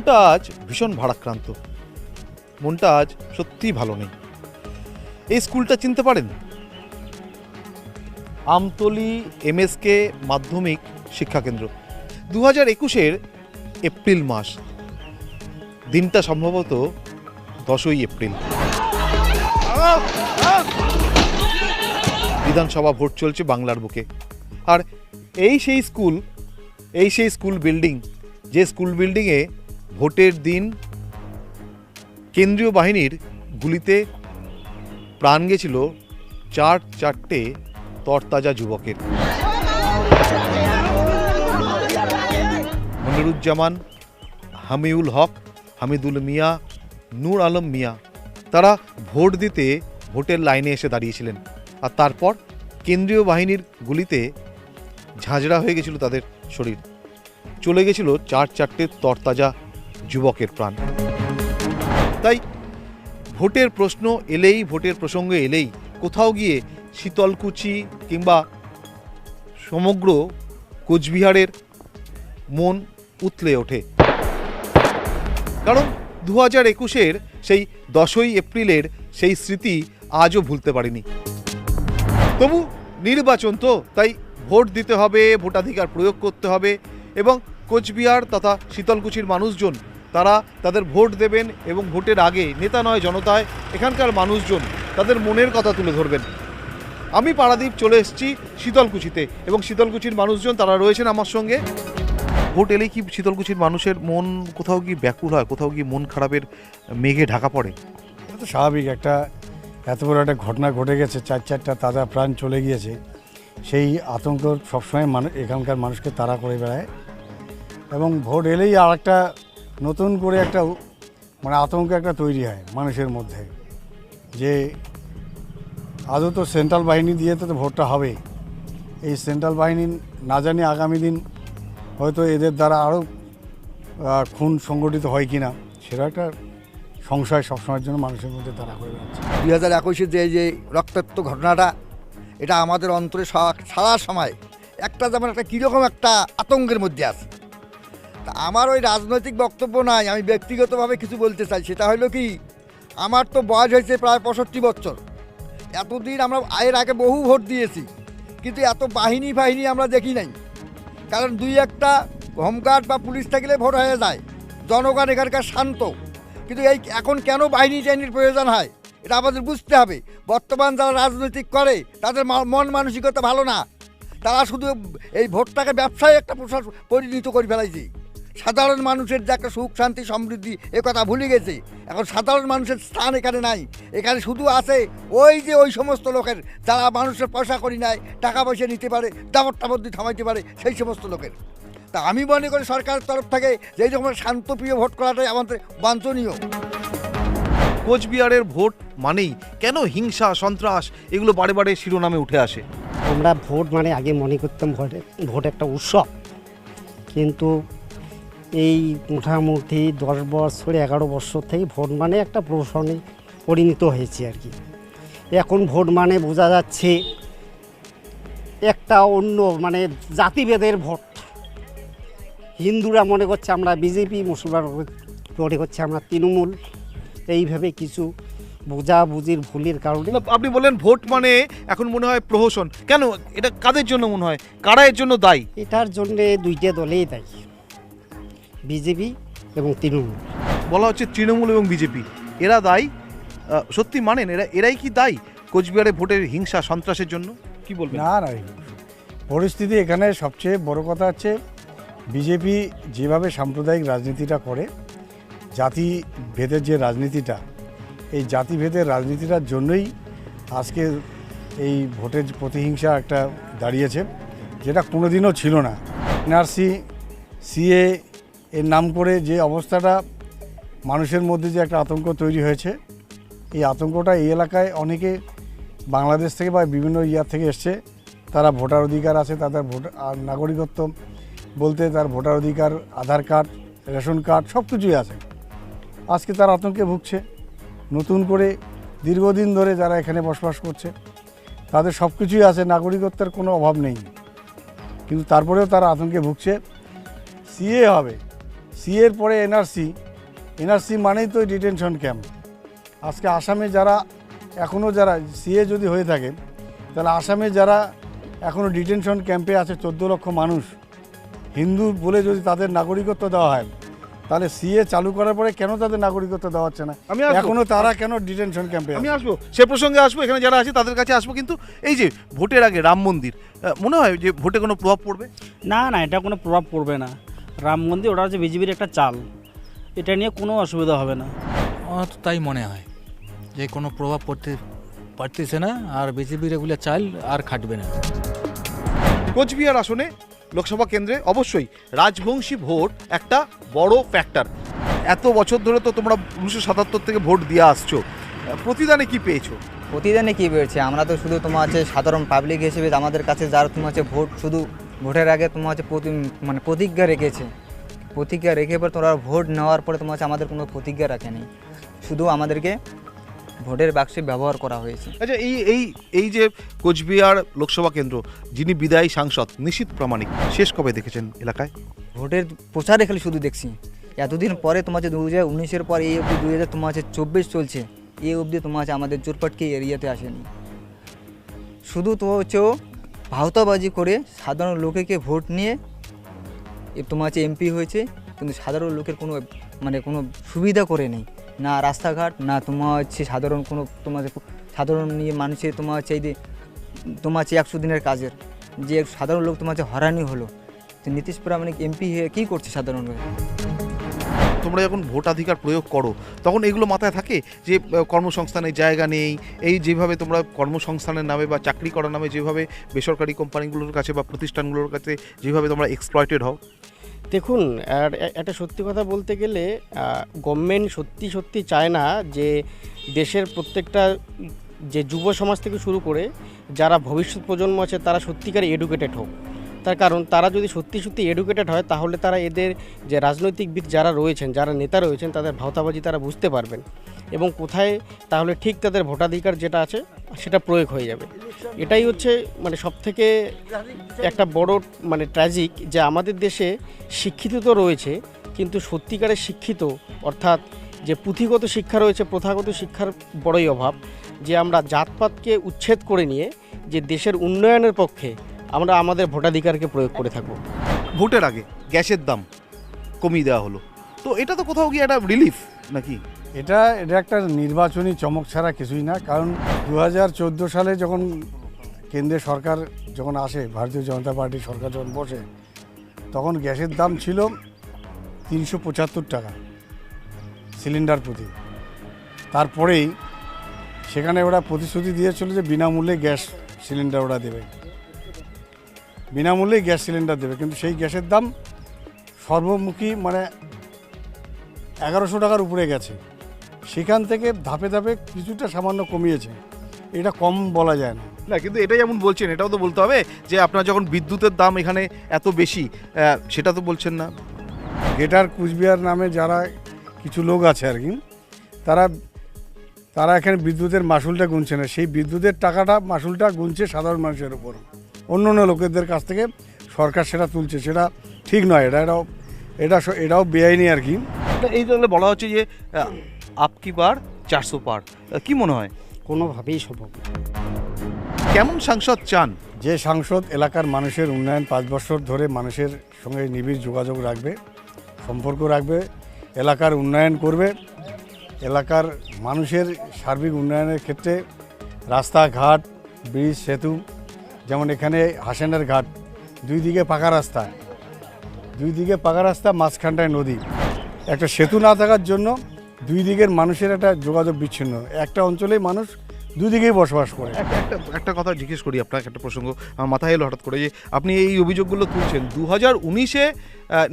মনটা আজ ভীষণ ভারাক্রান্ত, মনটা আজ সত্যিই ভালো নেই। এই স্কুলটা চিনতে পারেন? আমতলী এমএসকে মাধ্যমিক শিক্ষাকেন্দ্র। 2021-এর এপ্রিল মাস, দিনটা সম্ভবত 10ই এপ্রিল। বিধানসভা ভোট চলছে বাংলার বুকে। আর এই সেই স্কুল বিল্ডিং, যে স্কুল বিল্ডিংয়ে ভোটের দিন কেন্দ্রীয় বাহিনীর গুলিতে প্রাণ গেছিল চারটে তরতাজা যুবকের। মনিরুজ্জামান, হামিউল হক, হামিদুল মিয়া, নূর আলম মিয়া। তারা ভোট দিতে ভোটের লাইনে এসে দাঁড়িয়েছিলেন, আর তারপর কেন্দ্রীয় বাহিনীর গুলিতে ঝাঁঝরা হয়ে গেছিল তাদের শরীর, চলে গেছিল চারটে তরতাজা যুবকের প্রাণ। তাই ভোটের প্রশ্ন এলেই, ভোটের প্রসঙ্গ এলেই কোথাও গিয়ে শীতলকুচি কিংবা সমগ্র কোচবিহারের মন উতলে ওঠে। কারণ 2021-এর সেই 10ই এপ্রিলের সেই স্মৃতি আজও ভুলতে পারিনি। তবু নির্বাচন তো, তাই ভোট দিতে হবে, ভোটাধিকার প্রয়োগ করতে হবে, এবং কোচবিহার তথা শীতলকুচির মানুষজন তারা তাদের ভোট দেবেন এবং ভোটের আগে নেতা নয় জনতায় এখানকার মানুষজন তাদের মনের কথা তুলে ধরবেন। আমি পারাদীপ চলে এসেছি শীতলকুচিতে, এবং শীতলকুচির মানুষজন তারা রয়েছেন আমার সঙ্গে। ভোট এলেই কি শীতলকুচির মানুষের মন কোথাও কি ব্যাকুল হয়, কোথাও কি মন খারাপের মেঘে ঢাকা পড়ে? এটা তো স্বাভাবিক, এত বড় একটা ঘটনা ঘটে গেছে, চারটা তাজা প্রাণ চলে গিয়েছে, সেই আতঙ্ক সবসময় এখানকার মানুষকে তাড়া করে বেড়ায়। এবং ভোট এলেই আর একটা নতুন করে একটা আতঙ্ক একটা তৈরি হয় মানুষের মধ্যে, যে আদৌ তো সেন্ট্রাল বাহিনী দিয়ে তো ভোটটা হবে। এই সেন্ট্রাল বাহিনী না জানি আগামী দিন হয়তো এদের দ্বারা আরও খুন সংগঠিত হয় কি না, সেটা একটা সংশয় সবসময়ের জন্য মানুষের মধ্যে তাড়া করে যাচ্ছে। 2021-এর যে রক্তাক্ত ঘটনাটা, এটা আমাদের অন্তরে সারা সময় একটা যেমন একটা কীরকম একটা আতঙ্কের মধ্যে আছে। তা আমার ওই রাজনৈতিক বক্তব্য নাই, আমি ব্যক্তিগতভাবে কিছু বলতে চাই। সেটা হলো কি, আমার তো বয়স হয়েছে প্রায় 65 বছর। এতদিন আমরা এর আগে বহু ভোট দিয়েছি, কিন্তু এত বাহিনী আমরা দেখি নাই। কারণ 2-1টা হোমগার্ড বা পুলিশ থাকলে ভোট হয়ে যায়, জনগণ এখানকার শান্ত। কিন্তু এখন কেন বাহিনীর প্রয়োজন হয়, এটা আমাদের বুঝতে হবে। বর্তমান যারা রাজনৈতিক করে তাদের মন মানসিকতা ভালো না, তারা শুধু এই ভোটটাকে ব্যবসায় একটা পরিণত করে ফেলাইছে। সাধারণ মানুষের যে একটা সুখ শান্তি সমৃদ্ধি এ কথা ভুলে গেছে। এখন সাধারণ মানুষের স্থান এখানে নাই, এখানে শুধু আছে ওই সমস্ত লোকের যারা মানুষের পয়সা করি নেয়, টাকা পয়সা নিতে পারে, দাবর দিয়ে থামাইতে পারে, সেই সমস্ত লোকের। তা আমি মনে করি সরকারের তরফ থেকে যেই রকম শান্তপ্রিয় ভোট করাটাই আমাদের বাঞ্ছনীয়। কোচবিহারের ভোট মানেই কেন হিংসা সন্ত্রাস এগুলো বারে বারে শিরোনামে উঠে আসে? আমরা ভোট মানে আগে মনে করতাম ভোট একটা উৎসব, কিন্তু এই মোটামুটি 10 বছর 11 বছর থেকে ভোট মানে একটা প্রহসনে পরিণত হয়েছে আর কি। এখন ভোট মানে বোঝা যাচ্ছে একটা অন্য জাতিভেদের ভোট। হিন্দুরা মনে করছে আমরা বিজেপি, মুসলমান মনে করছে আমরা তৃণমূল। এইভাবে কিছু বোঝাবুঝির ভুলের কারণে আপনি বলেন ভোট মানে এখন মনে হয় প্রহসন। কেন? এটা কাদের জন্য মনে হয়, কারা এর জন্য দায়ী? এটার জন্যে 2টা দলেই দায়ী, বিজেপি এবং তৃণমূল। বলা হচ্ছে তৃণমূল এবং বিজেপি এরা দায়ী। সত্যি মানেন এরাই কি দায়ী কোচবিহারে ভোটের হিংসা সন্ত্রাসের জন্য? কি বলবেন? না, পরিস্থিতি এখানে সবচেয়ে বড় কথা হচ্ছে বিজেপি যেভাবে সাম্প্রদায়িক রাজনীতিটা করে, জাতিভেদের যে রাজনীতিটা, এই জাতিভেদের রাজনীতিটার জন্যই আজকে এই ভোটের প্রতিহিংসা একটা দাঁড়িয়েছে, যেটা কোনোদিনও ছিল না। এনআরসি সিএ এর নাম করে যে অবস্থাটা মানুষের মধ্যে যে একটা আতঙ্ক তৈরি হয়েছে, এই আতঙ্কটা এই এলাকায় অনেকে বাংলাদেশ থেকে বা বিভিন্ন থেকে এসছে। তারা ভোটার অধিকার আছে, তাদের নাগরিকত্ব বলতে তার ভোটার অধিকার, আধার কার্ড, রেশন কার্ড সব কিছুই আছে। আজকে তার আতঙ্কে ভুগছে। নতুন করে দীর্ঘদিন ধরে যারা এখানে বসবাস করছে তাদের সব কিছুই আছে, নাগরিকত্বের কোনো অভাব নেই, কিন্তু তারপরেও তারা আতঙ্কে ভুগছে। সিএ হবে, সিএর পরে এনআরসি মানেই তো ডিটেনশন ক্যাম্প। আজকে আসামে যারা এখনও যারা সিএ যদি হয়ে থাকে, তাহলে আসামে যারা এখনও ডিটেনশন ক্যাম্পে আছে 14 লক্ষ মানুষ, হিন্দু বলে যদি তাদের নাগরিকত্ব দেওয়া হয়, তাহলে সিএ চালু করার পরে কেন তাদের নাগরিকত্ব দেওয়া হচ্ছে না? আমি আসবো। এখনও তারা কেন ডিটেনশন ক্যাম্পে আমি আছে? আসবো, সে প্রসঙ্গে আসবো, এখানে যারা আছে তাদের কাছে আসবো। কিন্তু এই যে ভোটের আগে রাম মন্দির, মনে হয় যে ভোটে কোনো প্রভাব পড়বে? না না, এটা কোনো প্রভাব পড়বে না। রাম মন্দির ওটা হচ্ছে বিজেপির একটা চাল, এটা নিয়ে কোনো অসুবিধা হবে না। আমার তো তাই মনে হয় যে কোনো প্রভাব পড়তে পারতেছে না, আর বিজেপির এগুলো চাল আর খাটবে না। কোচবিহার আসনে লোকসভা কেন্দ্রে অবশ্যই রাজবংশী ভোট একটা বড় ফ্যাক্টর। এত বছর ধরে তো তোমরা 1977 থেকে ভোট দিয়ে আসছো, প্রতিদানে কি পেয়েছো? প্রতিদিনে কী বেরোচ্ছে, আমরা তো শুধু তোমার হচ্ছে সাধারণ পাবলিক হিসেবে আমাদের কাছে যারা তোমার হচ্ছে ভোট, শুধু ভোটের আগে তোমার হচ্ছে মানে প্রতিজ্ঞা রেখেছে, প্রতিজ্ঞা রেখে পর তোমরা ভোট নেওয়ার পরে তোমার হচ্ছে আমাদের কোনো প্রতিজ্ঞা রাখেনি, শুধু আমাদেরকে ভোটের বাক্সে ব্যবহার করা হয়েছে। আচ্ছা, এই যে কোচবিহার লোকসভা কেন্দ্র, যিনি বিদায়ী সাংসদ নিশীথ প্রামাণিক, শেষ কবে দেখেছেন এলাকায়? ভোটের প্রচারে খালি শুধু দেখছি, এতদিন পরে তোমার হচ্ছে 2019-এর পর এই অবধি 2024 চলছে, এই অবধি তোমার হচ্ছে আমাদের জোরপাটকে এরিয়াতে আসেনি। শুধু তো হচ্ছে ও ভাওতাবাজি করে সাধারণ লোকেকে ভোট নিয়ে তোমার হচ্ছে এমপি হয়েছে, কিন্তু সাধারণ লোকের কোনো মানে কোনো সুবিধা করে নেই, না রাস্তাঘাট, না তোমার হচ্ছে সাধারণ কোনো তোমার সাধারণ নিয়ে মানুষের তোমার হচ্ছে এই যে তোমার হচ্ছে 100 দিনের কাজের যে সাধারণ লোক তোমার হচ্ছে হয়রানি হলো, তো নীতিশ প্রামাণিক এমপি হয়ে কী করছে সাধারণ লোক? তোমরা যখন ভোটাধিকার প্রয়োগ করো তখন এগুলো মাথায় থাকে যে কর্মসংস্থানের জায়গা নেই, এই যেভাবে তোমরা কর্মসংস্থানের নামে বা চাকরি করার নামে যেভাবে বেসরকারি কোম্পানিগুলোর কাছে বা প্রতিষ্ঠানগুলোর কাছে যেভাবে তোমরা এক্সপ্লয়েটেড হও? দেখুন, আর একটা সত্যি কথা বলতে গেলে গভর্নমেন্ট সত্যি চায় না যে দেশের প্রত্যেকটা যে যুব সমাজ থেকে শুরু করে যারা ভবিষ্যৎ প্রজন্ম আছে তারা সত্যিকার এডুকেটেড হোক। তার কারণ তারা যদি সত্যি এডুকেটেড হয় তাহলে তারা এদের যে রাজনৈতিকবিদ যারা রয়েছেন, যারা নেতা রয়েছেন, তাদের ভাওতাবাজি তারা বুঝতে পারবেন এবং কোথায় তাহলে ঠিক তাদের ভোটাধিকার যেটা আছে সেটা প্রয়োগ হয়ে যাবে। এটাই হচ্ছে মানে সবথেকে একটা বড় মানে ট্র্যাজিক যে আমাদের দেশে শিক্ষিত তো রয়েছে, কিন্তু সত্যিকারের শিক্ষিত অর্থাৎ যে পুঁথিগত শিক্ষা রয়েছে, প্রথাগত শিক্ষার বড়ই অভাব। যে আমরা জাতপাতকে উচ্ছেদ করে নিয়ে যে দেশের উন্নয়নের পক্ষে আমরা আমাদের ভোটাধিকারকে প্রয়োগ করে থাকবো। ভোটের আগে গ্যাসের দাম কমিয়ে দেওয়া হলো, তো এটা তো কোথাও গিয়ে একটা রিলিফ নাকি? এটা একটা নির্বাচনী চমক ছাড়া কিছুই না। কারণ 2014 সালে যখন কেন্দ্রের সরকার যখন আসে, ভারতীয় জনতা পার্টির সরকার যখন বসে, তখন গ্যাসের দাম ছিল 375 টাকা সিলিন্ডার প্রতি। তারপরেই সেখানে ওরা প্রতিশ্রুতি দিয়েছিল যে বিনামূল্যে গ্যাস সিলিন্ডার ওরা দেবে, বিনামূল্যেই গ্যাস সিলিন্ডার দেবে। কিন্তু সেই গ্যাসের দাম সর্বমুখী মানে 1100 টাকার উপরে গেছে। সেখান থেকে ধাপে ধাপে কিছুটা সামান্য কমিয়েছে, এটা কম বলা যায় না। না, কিন্তু এটা যেমন বলছেন এটাও তো বলতে হবে যে আপনার যখন বিদ্যুতের দাম এখানে এত বেশি, সেটা তো বলছেন না। গ্রেটার কুচবিহার নামে যারা কিছু লোক আছে আর কি, তারা এখানে বিদ্যুতের মাসুলটা গুনছে না, সেই বিদ্যুতের টাকাটা মাসুলটা গুনছে সাধারণ মানুষের উপর, অন্য লোকেদের কাছ থেকে সরকার সেটা তুলছে। সেটা ঠিক নয়, এটাও বেআইনি আর কি। এই জন্য বলা হচ্ছে যে আপকি বার 400 পার, কি মনে হয়? কোনোভাবেই সম্ভব না। কেমন সাংসদ চান? যে সাংসদ এলাকার মানুষের উন্নয়ন 5 বছর ধরে মানুষের সঙ্গে নিবিড় যোগাযোগ রাখবে, সম্পর্ক রাখবে, এলাকার উন্নয়ন করবে, এলাকার মানুষের সার্বিক উন্নয়নের ক্ষেত্রে রাস্তাঘাট, ব্রিজ, সেতু, যেমন এখানে হাসেনের ঘাট, দুই দিকে পাকা রাস্তা, মাঝখানটায় নদী। একটা সেতু না থাকার জন্য দুই দিকের মানুষের একটা যোগাযোগ বিচ্ছিন্ন, একটা অঞ্চলেই মানুষ দুই দিকেই বসবাস করে। একটা কথা জিজ্ঞেস করি আপনাকে, একটা প্রসঙ্গ আমার মাথায় এলো হঠাৎ করে, যে আপনি এই অভিযোগগুলো তুলছেন 2019-এ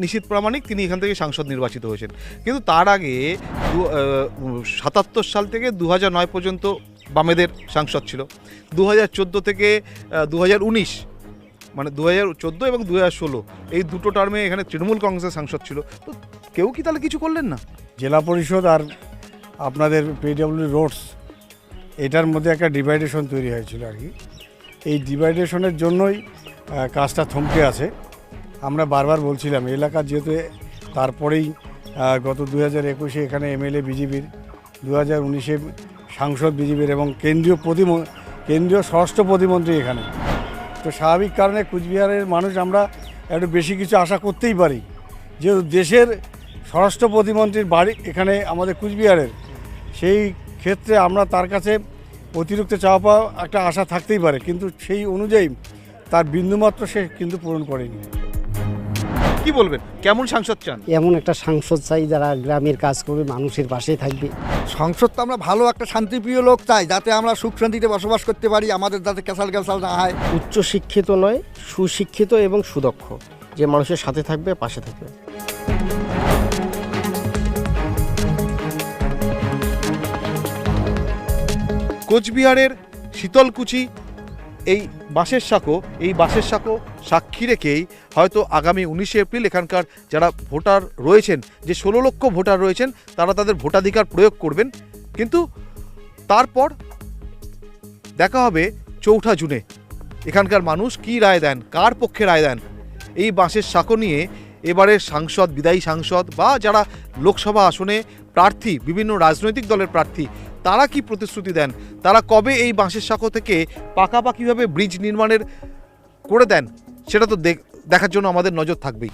নিশীথ প্রামাণিক তিনি এখান থেকে সাংসদ নির্বাচিত হয়েছেন, কিন্তু তার আগে 77 সাল থেকে 2009 পর্যন্ত বামেদের সাংসদ ছিল, 2014 থেকে 2019 মানে 2014 এবং 2016 এই দুটো টার্মে এখানে তৃণমূল কংগ্রেসের সাংসদ ছিল। তো কেউ কি তাহলে কিছু করলেন না? জেলা পরিষদ আর আপনাদের পিডব্লিউ রোডস, এটার মধ্যে একটা ডিভাইডেশন তৈরি হয়েছিল আর কি। এই ডিভাইডেশনের জন্যই কাজটা থমকে আছে। আমরা বারবার বলছিলাম এলাকার যেহেতু তারপরেই গত 2021-এ এখানে এমএলএ বিজেপির, 2019-এ সাংসদ বিজেপির এবং কেন্দ্রীয় স্বরাষ্ট্র প্রতিমন্ত্রী এখানে। তো স্বাভাবিক কারণে কুচবিহারের মানুষ আমরা একটু বেশি কিছু আশা করতেই পারি, যেহেতু দেশের স্বরাষ্ট্র প্রতিমন্ত্রীর বাড়ি এখানে আমাদের কুচবিহারের, সেই ক্ষেত্রে আমরা তার কাছে অতিরিক্ত চাওয়া পাওয়া একটা আশা থাকতেই পারে, কিন্তু সেই অনুযায়ী তার বিন্দুমাত্র সে কিন্তু পূরণ করেনি। কি বলবেন, কেমন সাংসদ চান? এমন একটা সাংসদ চাই যারা গ্রামের কাজ করবে, মানুষের পাশে থাকবে। সংসদ তো আমরা ভালো একটা শান্তিপ্রিয় লোক চাই, যাতে আমরা সুখ শান্তিতে বসবাস করতে পারি, আমাদের যাতে ক্যাসাল না হয়। উচ্চ শিক্ষিত নয়, সুশিক্ষিত এবং সুদক্ষ, যে মানুষের সাথে থাকবে, পাশে থাকবে। কোচবিহারের শীতলকুচি এই বাঁশের সাঁকো সাক্ষী রেখেই হয়তো আগামী 19শে এপ্রিল এখানকার যারা ভোটার রয়েছেন, যে 16 লক্ষ ভোটার রয়েছেন, তারা তাদের ভোটাধিকার প্রয়োগ করবেন। কিন্তু তারপর দেখা হবে 4 জুনে এখানকার মানুষ কি রায় দেন, কার পক্ষে রায় দেন। এই বাঁশের সাঁকো নিয়ে এবারের সাংসদ, বিদায়ী সাংসদ বা যারা লোকসভা আসনে প্রার্থী, বিভিন্ন রাজনৈতিক দলের প্রার্থী, তারা কি প্রতিশ্রুতি দেন, তারা কবে এই বাঁশের সাঁকো থেকে পাকাপাকিভাবে ব্রিজ নির্মাণের করে দেন, সেটা তো দেখার জন্য আমাদের নজর থাকবেই।